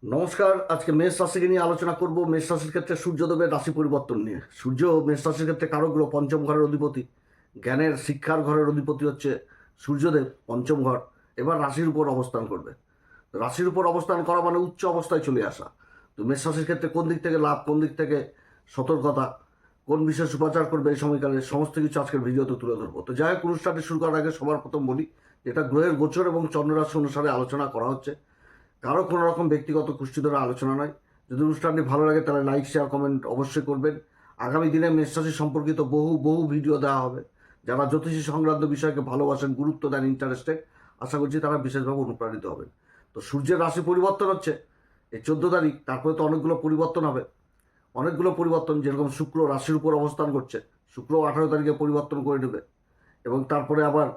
নমস্কার। আজকে মেষ রাশিকে নিয়ে আলোচনা করব। মেষ রাশির ক্ষেত্রে সূর্যদেবের রাশি পরিবর্তন নিয়ে। সূর্য মেষ রাশির ক্ষেত্রে কারক গ্রহ, পঞ্চম ঘরের অধিপতি, জ্ঞানের শিক্ষার ঘরের অধিপতি হচ্ছে সূর্যদেব, পঞ্চম ঘর। এবার রাশির উপর অবস্থান করবে। রাশির উপর অবস্থান করা মানে উচ্চ অবস্থায় চলে আসা। তো মেষ রাশির ক্ষেত্রে কোন দিক থেকে লাভ, কোন দিক থেকে সতর্কতা, কোন বিশেষ উপাচার করবে এই সময়কালে, সমস্ত কিছু আজকের ভিডিওতে তুলে ধরবো। তো যাই হোক, অনুষ্ঠানটি শুরু করার আগে সবার প্রথম বলি, এটা গ্রহের গোচর এবং চন্দ্ররাশি অনুসারে আলোচনা করা হচ্ছে। কারো কোনো রকম ব্যক্তিগত কুষ্টি ধরে আলোচনা নয়। যদি অনুষ্ঠানটি ভালো লাগে তাহলে লাইক, শেয়ার, কমেন্ট অবশ্যই করবেন। আগামী দিনে মেষ রাশি সম্পর্কিত বহু বহু ভিডিও দেওয়া হবে। যারা জ্যোতিষী সংক্রান্ত বিষয়কে ভালোবাসেন, গুরুত্ব দেন, ইন্টারেস্টেড, আশা করছি তারা বিশেষভাবে অনুপ্রাণিত হবেন। তো সূর্যের রাশি পরিবর্তন হচ্ছে এই 14 তারিখ। তারপরে তো অনেকগুলো পরিবর্তন হবে, অনেকগুলো পরিবর্তন। যেরকম শুক্র রাশির উপর অবস্থান করছে, শুক্র 18 তারিখে পরিবর্তন করে নেবে। এবং তারপরে আবার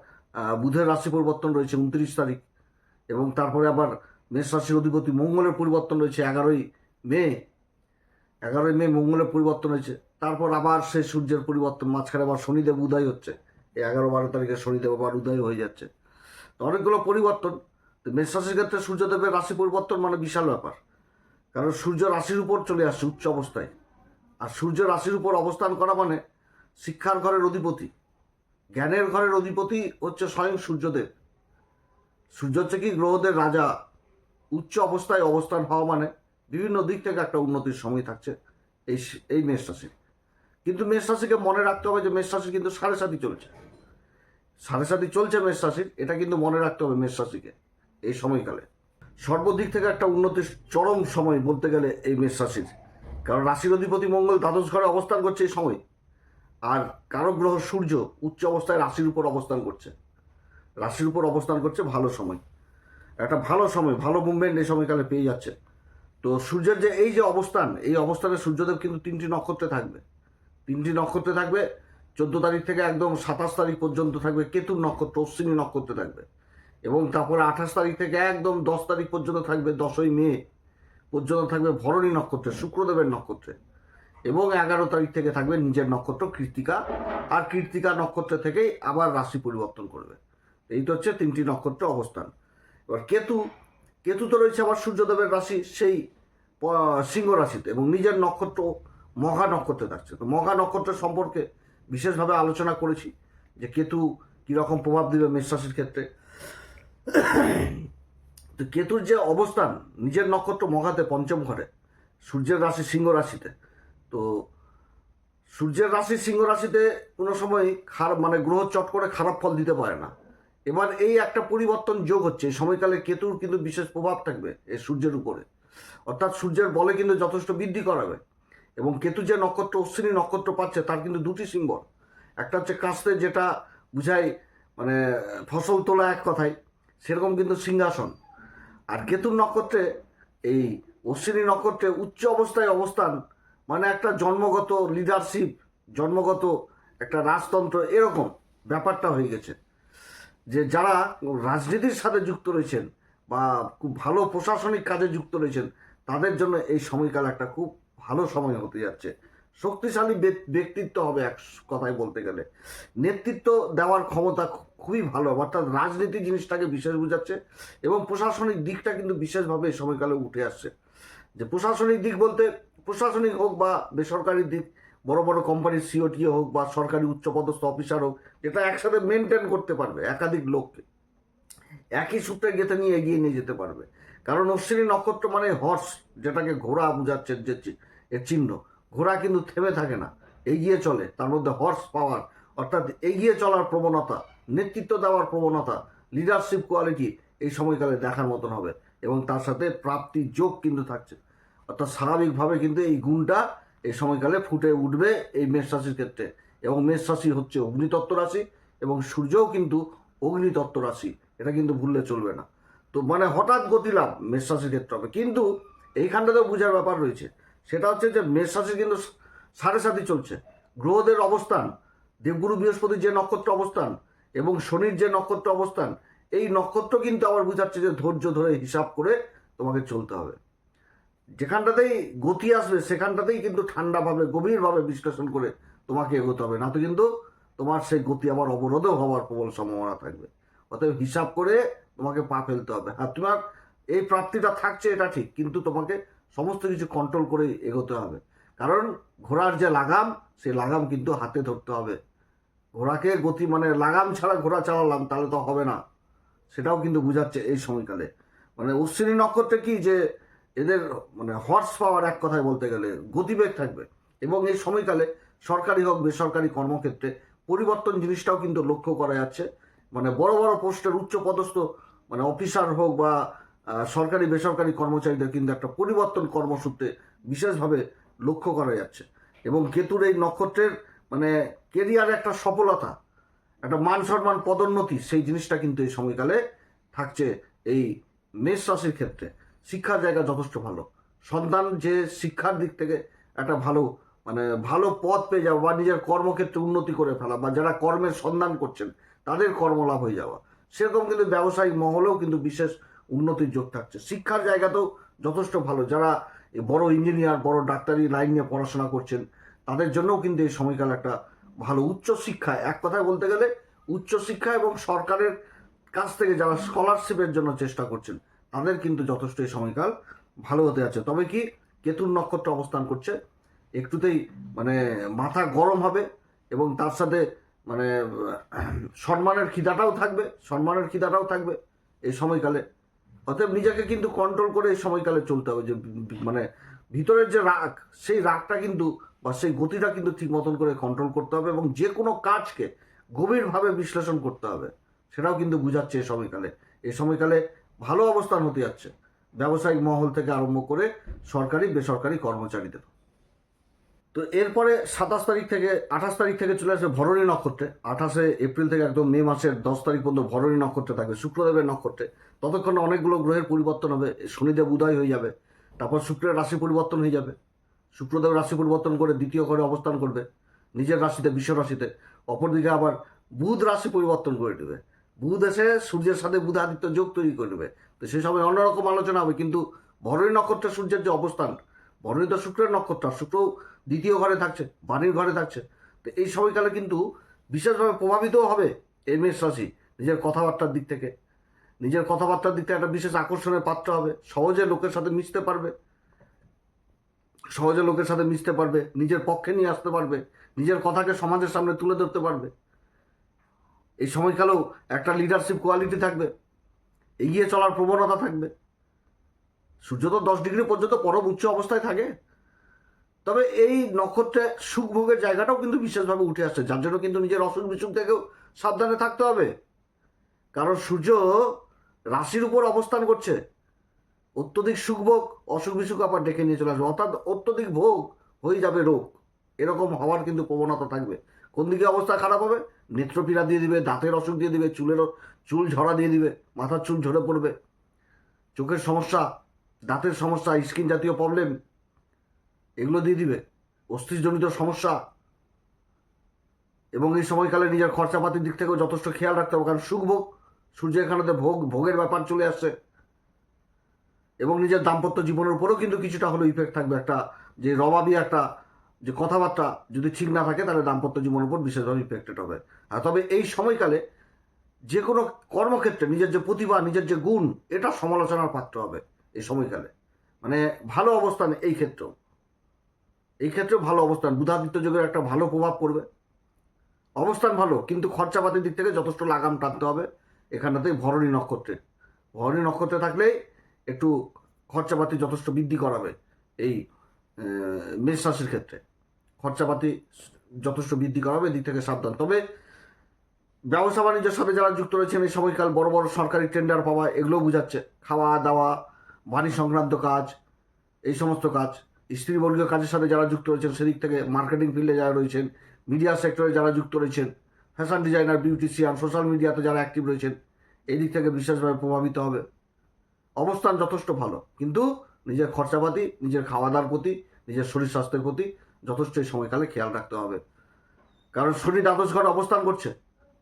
বুধের রাশি পরিবর্তন রয়েছে 29 তারিখ। এবং তারপরে আবার মেষ রাশির অধিপতি মঙ্গলের পরিবর্তন রয়েছে 11ই মে। 11ই মে মঙ্গলের পরিবর্তন হয়েছে। তারপর আবার সেই সূর্যের পরিবর্তন, মাঝখানে আবার শনিদেব উদয় হচ্ছে। এই 11-12 তারিখে শনিদেব আবার উদয় হয়ে যাচ্ছে। তো অনেকগুলো পরিবর্তন। তো মেষ রাশির ক্ষেত্রে সূর্যদেবের রাশি পরিবর্তন মানে বিশাল ব্যাপার। কারণ সূর্য রাশির উপর চলে আসছে উচ্চ অবস্থায়। আর সূর্য রাশির উপর অবস্থান করা মানে শিক্ষার ঘরের অধিপতি, জ্ঞানের ঘরের অধিপতি হচ্ছে স্বয়ং সূর্যদেব। সূর্য হচ্ছে কি গ্রহদের রাজা। উচ্চ অবস্থায় অবস্থান হওয়া মানে বিভিন্ন দিক থেকে একটা উন্নতির সময় থাকছে এই এই মেষ রাশির। কিন্তু মেষ রাশিকে মনে রাখতে হবে যে মেষ রাশি কিন্তু সাড়ে সাতি চলছে, সাড়ে সাতি চলছে মেষ রাশির। এটা কিন্তু মনে রাখতে হবে মেষ রাশিকে এই সময়কালে। সর্বদিক থেকে একটা উন্নতির চরম সময় বলতে গেলে এই মেষ রাশির। কারণ রাশির অধিপতি মঙ্গল দ্বাদশ ঘরে অবস্থান করছে এই সময়। আর কারক গ্রহ সূর্য উচ্চ অবস্থায় রাশির উপর অবস্থান করছে, রাশির উপর অবস্থান করছে। ভালো সময়, একটা ভালো সময়, ভালো মুভমেন্ট এই সময়কালে পেয়ে যাচ্ছে। তো সূর্যের যে এই যে অবস্থান, এই অবস্থানে সূর্যদেব কিন্তু 3টি নক্ষত্রে থাকবে। 3টি নক্ষত্রে থাকবে। 14 তারিখ থেকে একদম 27 তারিখ পর্যন্ত থাকবে কেতুর নক্ষত্র, অশ্বিনী নক্ষত্রে থাকবে। এবং তারপরে 28 তারিখ থেকে একদম 10 তারিখ পর্যন্ত থাকবে, 10ই মে পর্যন্ত থাকবে ভরণী নক্ষত্রে, শুক্রদেবের নক্ষত্রে। এবং 11 তারিখ থেকে থাকবে নিজের নক্ষত্র কৃত্তিকা। আর কৃত্তিকা নক্ষত্র থেকেই আবার রাশি পরিবর্তন করবে। এই তো হচ্ছে 3টি নক্ষত্র অবস্থান। এবার কেতু, কেতু তো রয়েছে আবার সূর্যদেবের রাশি সেই সিংহ রাশিতে, এবং নিজের নক্ষত্র মঘা নক্ষত্রে থাকছে। তো মঘা নক্ষত্র সম্পর্কে বিশেষভাবে আলোচনা করেছি যে কেতু কীরকম প্রভাব দিবে মেষ রাশির ক্ষেত্রে। তো কেতুর যে অবস্থান নিজের নক্ষত্র মঘাতে, পঞ্চম ঘরে, সূর্যের রাশি সিংহ রাশিতে। তো সূর্যের রাশি সিংহ রাশিতে কোনো সময় খারাপ মানে গ্রহ চট করে খারাপ ফল দিতে পারে না। এবার এই একটা পরিবর্তন যোগ হচ্ছে এই সময়কালে। কেতুর কিন্তু বিশেষ প্রভাব থাকবে এই সূর্যের উপরে, অর্থাৎ সূর্যের বলে কিন্তু যথেষ্ট বৃদ্ধি করাবে। এবং কেতু যে নক্ষত্র অশ্বিনী নক্ষত্র পাচ্ছে তার কিন্তু দুটি সিম্বল। একটা হচ্ছে কাস্তে, যেটা বুঝায় মানে ফসল তোলা এক কথায়, সেরকম কিন্তু সিংহাসন। আর কেতুর নক্ষত্রে, এই অশ্বিনী নক্ষত্রে উচ্চ অবস্থায় অবস্থান মানে একটা জন্মগত লিডারশিপ, জন্মগত একটা রাজতন্ত্র, এরকম ব্যাপারটা হয়ে গেছে। যে যারা রাজনীতির সাথে যুক্ত রয়েছেন বা খুব ভালো প্রশাসনিক কাজে যুক্ত রয়েছেন, তাদের জন্য এই সময়কাল একটা খুব ভালো সময় হতে যাচ্ছে। শক্তিশালী ব্যক্তিত্ব হবে এক কথায় বলতে গেলে। নেতৃত্ব দেওয়ার ক্ষমতা খুবই ভালো, অর্থাৎ রাজনীতি জিনিসটাকে বিশেষ বোঝাচ্ছে। এবং প্রশাসনিক দিকটা কিন্তু বিশেষভাবে এই সময়কালে উঠে আসছে। যে প্রশাসনিক দিক বলতে প্রশাসনিক হোক বা বেসরকারি দিক, বড় বড় কোম্পানির সিওটিও হোক বা সরকারি উচ্চপদস্থ অফিসার হোক, যেটা একসাথে মেনটেন করতে পারবে একাধিক লোককে, একই সূত্রে গেঁথে নিয়ে এগিয়ে নিয়ে যেতে পারবে। কারণ অশ্বিনী নক্ষত্র মানে হর্স, যেটাকে ঘোড়া বোঝাচ্ছে, যে এর চিহ্ন। ঘোড়া কিন্তু থেমে থাকে না, এগিয়ে চলে। তার মধ্যে হর্স পাওয়ার, অর্থাৎ এগিয়ে চলার প্রবণতা, নেতৃত্ব দেওয়ার প্রবণতা, লিডারশিপ কোয়ালিটি এই সময়কালে দেখার মতন হবে। এবং তার সাথে প্রাপ্তির যোগ কিন্তু থাকছে। অর্থাৎ স্বাভাবিকভাবে কিন্তু এই গুণটা এই সময়কালে ফুটে উঠবে এই মেষ রাশির ক্ষেত্রে। এবং মেষ রাশি হচ্ছে অগ্নিতত্ত্ব রাশি, এবং সূর্যও কিন্তু অগ্নিতত্ত্ব রাশি, এটা কিন্তু ভুললে চলবে না। তো মানে হঠাৎ গতি লাভ মেষ রাশির ক্ষেত্রে হবে। কিন্তু এইখানটাতেও বোঝার ব্যাপার রয়েছে, সেটা হচ্ছে যে মেষ রাশি কিন্তু সাড়ে সাতি চলছে। গ্রহদের অবস্থান, দেবগুরু বৃহস্পতির যে নক্ষত্র অবস্থান এবং শনির যে নক্ষত্র অবস্থান, এই নক্ষত্র কিন্তু আবার বোঝাচ্ছে যে ধৈর্য ধরে হিসাব করে তোমাকে চলতে হবে। যেখানটাতেই গতি আসবে সেখানটাতেই কিন্তু ঠান্ডাভাবে গভীরভাবে বিশ্লেষণ করে তোমাকে এগোতে হবে, না তো কিন্তু তোমার সেই গতি আবার অবরোধও হওয়ার প্রবল সম্ভাবনা থাকবে। অতএব হিসাব করে তোমাকে পা ফেলতে হবে। আর তোমার এই প্রাপ্তিটা থাকছে এটা ঠিক, কিন্তু তোমাকে সমস্ত কিছু কন্ট্রোল করে এগোতে হবে। কারণ ঘোড়ার যে লাগাম, সেই লাগাম কিন্তু হাতে ধরতে হবে। ঘোড়াকে গতি মানে লাগাম ছাড়া ঘোড়া চালালাম তাহলে তো হবে না, সেটাও কিন্তু বোঝাচ্ছে এই সময়কালে। মানে অশ্বিনী নক্ষত্রে কি যে এদের মানে হর্স পাওয়ার, এক কথায় বলতে গেলে গতিবেগ থাকবে। এবং এই সময়কালে সরকারি হোক বেসরকারি কর্মক্ষেত্রে পরিবর্তন জিনিসটাও কিন্তু লক্ষ্য করা যাচ্ছে। মানে বড় বড় পোস্টের উচ্চ পদস্থ মানে অফিসার হোক বা সরকারি বেসরকারি কর্মচারীদের কিন্তু একটা পরিবর্তন কর্মসূত্রে বিশেষভাবে লক্ষ্য করা যাচ্ছে। এবং কেতুর এই নক্ষত্রের মানে কেরিয়ারে একটা সফলতা, একটা মান সম্মান, পদোন্নতি, সেই জিনিসটা কিন্তু এই সময়কালে থাকছে এই মেষ রাশির ক্ষেত্রে। শিক্ষার জায়গা যথেষ্ট ভালো, সন্তান যে শিক্ষার দিক থেকে একটা ভালো মানে ভালো পথ পেয়ে যাওয়া বা নিজের কর্মক্ষেত্রে উন্নতি করে ফেলা, বা যারা কর্মের সন্ধান করছেন তাদের কর্মলাভ হয়ে যাওয়া, সেরকম কিন্তু ব্যবসায়িক মহলেও কিন্তু বিশেষ উন্নতির যোগ থাকছে। শিক্ষার জায়গাতেও যথেষ্ট ভালো, যারা বড় ইঞ্জিনিয়ার বড় ডাক্তারি লাইন নিয়ে পড়াশোনা করছেন তাদের জন্যও কিন্তু এই সময়কাল একটা ভালো। উচ্চশিক্ষা, এক কথায় বলতে গেলে উচ্চশিক্ষা এবং সরকারের কাছ থেকে যারা স্কলারশিপের জন্য চেষ্টা করছেন তাদের কিন্তু যথেষ্ট এই সময়কাল ভালো হতে আছে। তবে কি কেতুর নক্ষত্র অবস্থান করছে, একটুতেই মানে মাথা গরম হবে এবং তার সাথে মানে সম্মানের খিদাটাও থাকবে এই সময়কালে। অতএব নিজেকে কিন্তু কন্ট্রোল করে এই সময়কালে চলতে হবে, যে মানে ভিতরের যে রাগ, সেই রাগটা কিন্তু বা সেই গতিটা কিন্তু ঠিক মতন করে কন্ট্রোল করতে হবে এবং যে কোনো কাজকে গভীরভাবে বিশ্লেষণ করতে হবে, সেটাও কিন্তু বুঝাচ্ছে এই সময়কালে ভালো অবস্থান হতে যাচ্ছে ব্যবসায়িক মহল থেকে আরম্ভ করে সরকারি বেসরকারি কর্মচারীদের। তো এরপরে 28 তারিখ থেকে চলে আসবে ভরণী নক্ষত্রে। 28 এপ্রিল থেকে একদম মে মাসের 10 তারিখ পর্যন্ত ভরণী নক্ষত্রে থাকবে, শুক্রদেবের নক্ষত্রে। ততক্ষণে অনেকগুলো গ্রহের পরিবর্তন হবে, শনিদেব উদয় হয়ে যাবে, তারপর শুক্রের রাশি পরিবর্তন হয়ে যাবে। শুক্রদেব রাশি পরিবর্তন করে দ্বিতীয় ঘরে অবস্থান করবে নিজের রাশিতে, বিশ্ব রাশিতে। অপরদিকে আবার বুধ রাশি পরিবর্তন করে দেবে, বুধ এসে সূর্যের সাথে বুধাদিত্য যোগ তৈরি করে দেবে। তো সেই সময় অন্যরকম আলোচনা হবে। কিন্তু ভরণী নক্ষত্রে সূর্যের যে অবস্থান, ভরণী তো শুক্রের নক্ষত্র, শুক্র দ্বিতীয় ঘরে থাকছে, বাণীর ঘরে থাকছে। তো এই সময়কালে কিন্তু বিশেষভাবে প্রভাবিতও হবে এই মেষ রাশি নিজের কথাবার্তার দিক থেকে একটা বিশেষ আকর্ষণের পাত্র হবে। সহজে লোকের সাথে মিশতে পারবে, নিজের পক্ষে নিয়ে আসতে পারবে, নিজের কথাকে সমাজের সামনে তুলে ধরতে পারবে। এই সময়কালেও একটা লিডারশিপ কোয়ালিটি থাকবে, এগিয়ে চলার প্রবণতা থাকবে। সূর্য তো 10 ডিগ্রি পর্যন্ত পরম উচ্চ অবস্থায় থাকে। তবে এই নক্ষত্রে সুখ ভোগের জায়গাটাও কিন্তু বিশেষভাবে উঠে আসছে, যার জন্য কিন্তু নিজের অসুখ বিসুখ থেকেও সাবধানে থাকতে হবে। কারণ সূর্য রাশির উপর অবস্থান করছে, অত্যধিক সুখ ভোগ অসুখ বিসুখ আবার ডেকে নিয়ে চলে আসবে, অর্থাৎ অত্যধিক ভোগ হয়ে যাবে রোগ, এরকম হওয়ার কিন্তু প্রবণতা থাকবে। কোন দিকে অবস্থা খারাপ হবে? নেত্রপীড়া দিয়ে দিবে, দাঁতের অসুখ দিয়ে দিবে, চুল ঝরা দিয়ে দিবে, মাথার চুল ঝরে পড়বে, চোখের সমস্যা, দাঁতের সমস্যা, স্কিন জাতীয় প্রবলেম, এগুলো দিয়ে দিবে, অস্থিজনিত সমস্যা। এবং এই সময়কালে নিজের খরচাপাতির দিক থেকেও যথেষ্ট খেয়াল রাখতে হবে, কারণ সুখভোগ, সূর্য এখানেতে ভোগের ব্যাপার চলে আসছে। এবং নিজের দাম্পত্য জীবনের উপরেও কিন্তু কিছুটা হলো ইফেক্ট থাকবে। একটা যে রবাবি একটা যে কথাবার্তা যদি ঠিক না থাকে তাহলে দাম্পত্য জীবনের উপর বিশেষভাবে ইফেক্টেড হবে। আর তবে এই সময়কালে যে কোনো কর্মক্ষেত্রে নিজের যে প্রতিভা, নিজের যে গুণ, এটা সমালোচনার পাত্র হবে এই সময়কালে। মানে ভালো অবস্থান এই ক্ষেত্রেও ভালো অবস্থান, বুধাদিত্য যোগের একটা ভালো প্রভাব পড়বে। অবস্থান ভালো, কিন্তু খরচাপাতির দিক থেকে যথেষ্ট লাগাম টানতে হবে এখানটাতে। ভরণী নক্ষত্রে থাকলে একটু খরচাপাতি যথেষ্ট বৃদ্ধি করাবে এই মেষ রাশির ক্ষেত্রে, খরচাপাতি যথেষ্ট বৃদ্ধি করাবে, এদিক থেকে সাবধান। তবে ব্যবসা বাণিজ্যের সাথে যারা যুক্ত রয়েছেন এই সময়কাল বড় বড় সরকারি টেন্ডার পাওয়া, এগুলো বোঝাচ্ছে। খাওয়া দাওয়া, বাণী সংক্রান্ত কাজ, এই সমস্ত কাজ, স্ত্রীবর্গীয় কাজের সাথে যারা যুক্ত রয়েছেন সেদিক থেকে, মার্কেটিং ফিল্ডে যারা রয়েছেন, মিডিয়া সেক্টরে যারা যুক্ত রয়েছেন, ফ্যাশন ডিজাইনার, বিউটিশিয়ান, সোশ্যাল মিডিয়াতে যারা অ্যাক্টিভ রয়েছেন, এই দিক থেকে বিশেষভাবে প্রভাবিত হবে। অবস্থান যথেষ্ট ভালো, কিন্তু নিজের খরচাপাতি, নিজের খাওয়া দাওয়ার প্রতি, নিজের শরীর স্বাস্থ্যের প্রতি যথেষ্ট এই সময়কালে খেয়াল রাখতে হবে। কারণ শনি দ্বাদশ ঘরে অবস্থান করছে,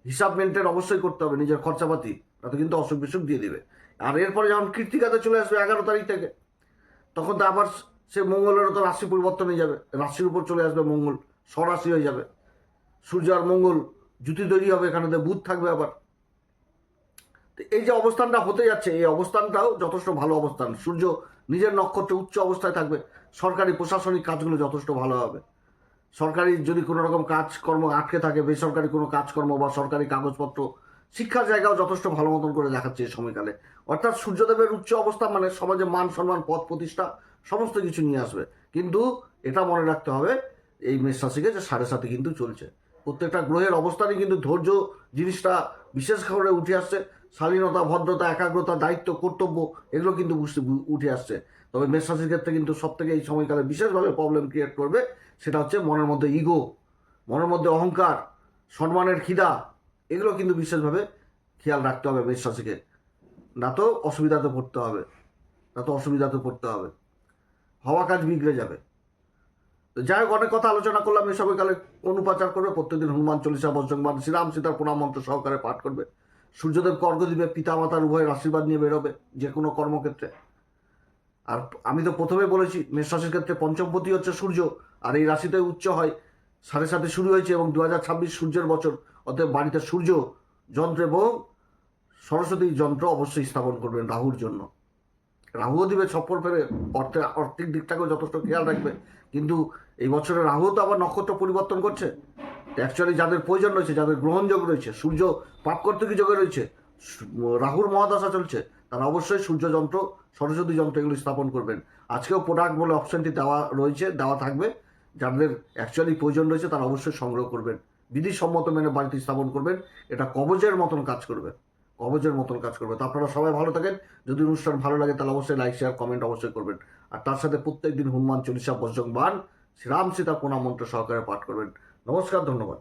হিসাব মেনটেন অবশ্যই করতে হবে নিজের খরচাপাতি, তাতে কিন্তু অসুখ বিসুখ দিয়ে দিবে। আর এরপরে যখন কৃত্তিকাতে চলে আসবে 11 তারিখ থেকে, তখন তো আবার সে মঙ্গলেরও তো রাশি পরিবর্তন হয়ে যাবে, রাশির উপর চলে আসবে মঙ্গল, স্বরাশি হয়ে যাবে। সূর্য আর মঙ্গল জুতি তৈরি হবে, এখানে বুধ থাকবে আবার। তো এই যে অবস্থানটা হতে যাচ্ছে, এই অবস্থানটাও যথেষ্ট ভালো অবস্থান। সূর্য নিজের নক্ষত্রে উচ্চ অবস্থায় থাকবে, সরকারি প্রশাসনিক কাজগুলো যথেষ্ট ভালো হবে। সরকারি যদি কোনো রকম কাজকর্ম আটকে থাকে, বেসরকারি কোনো কাজকর্ম বা সরকারি কাগজপত্র, শিক্ষার জায়গাও যথেষ্ট ভালো মতন করে দেখাচ্ছে এই সময়কালে। অর্থাৎ সূর্যদেবের উচ্চ অবস্থা মানে সমাজে মান সম্মান, পদ প্রতিষ্ঠা সমস্ত কিছু নিয়ে আসবে। কিন্তু এটা মনে রাখতে হবে এই মেষ রাশিকে যে 7.5 কিন্তু চলছে। প্রত্যেকটা গ্রহের অবস্থানই কিন্তু ধৈর্য জিনিসটা বিশেষ করে উঠে আসছে। শালীনতা, ভদ্রতা, একাগ্রতা, দায়িত্ব, কর্তব্য এগুলো কিন্তু উঠে আসছে। তবে মেষ রাশির ক্ষেত্রে কিন্তু সব থেকে এই সময়কালে বিশেষভাবে প্রবলেম ক্রিয়েট করবে, সেটা হচ্ছে মনের মধ্যে ইগো, মনের মধ্যে অহংকার, সম্মানের খিদা, এগুলো কিন্তু বিশেষভাবে খেয়াল রাখতে হবে মেষ রাশিকে। না তো অসুবিধাতে পড়তে হবে, হওয়া কাজ বিগড়ে যাবে। তো যাই হোক, অনেক কথা আলোচনা করলাম। এই সময়কালে অনুপাচার করবে, প্রত্যেকদিন হনুমান চল্লিশা, বজ্রংবাণ, শ্রীরাম সীতার প্রণাম মন্ত্র সহকারে পাঠ করবে। সূর্যদেব কর্কদ্বীপে পিতা মাতার উভয়ের আশীর্বাদ নিয়ে বেরোবে যে কোনো কর্মক্ষেত্রে। আর আমি তো প্রথমে বলেছি মেষ রাশির ক্ষেত্রে পঞ্চমপতি হচ্ছে সূর্য, আর এই রাশিতে উচ্চ হয় 7.5 শুরু হয়েছে এবং 2026 সূর্যের বছর। অতএব বাড়িতে সূর্য যন্ত্র এবং সরস্বতী যন্ত্র অবশ্যই স্থাপন করবেন রাহুর জন্য। রাহুও দিবে সফল ফেরে, আর্থিক দিকটাকেও যথেষ্ট খেয়াল রাখবে। কিন্তু এই বছরে রাহুও তো আবার নক্ষত্র পরিবর্তন করছে। অ্যাকচুয়ালি যাদের প্রয়োজন রয়েছে, যাদের গ্রহণযোগ রয়েছে, সূর্য পাপকর্তকী যোগে রয়েছে, রাহুর মহাদশা চলছে, তারা অবশ্যই সূর্য যন্ত্র, সরস্বতী যন্ত্র এগুলো স্থাপন করবেন। আজকেও প্রোডাক্ট বলে অপশনটি দেওয়া থাকবে। যাদের অ্যাকচুয়ালি প্রয়োজন রয়েছে তারা অবশ্যই সংগ্রহ করবেন, বিধিসম্মত মেনে বাড়িতে স্থাপন করবেন। এটা কবচের মতন কাজ করবে, তো আপনারা সবাই ভালো থাকেন। যদি অনুষ্ঠান ভালো লাগে তাহলে অবশ্যই লাইক, শেয়ার, কমেন্ট অবশ্যই করবেন। আর তার সাথে প্রত্যেক দিন হনুমান চল্লিশা, বজ্রংবাণ, শ্রীরাম সীতা প্রণাম মন্ত্র সহকারে পাঠ করবেন। নমস্কার, ধন্যবাদ।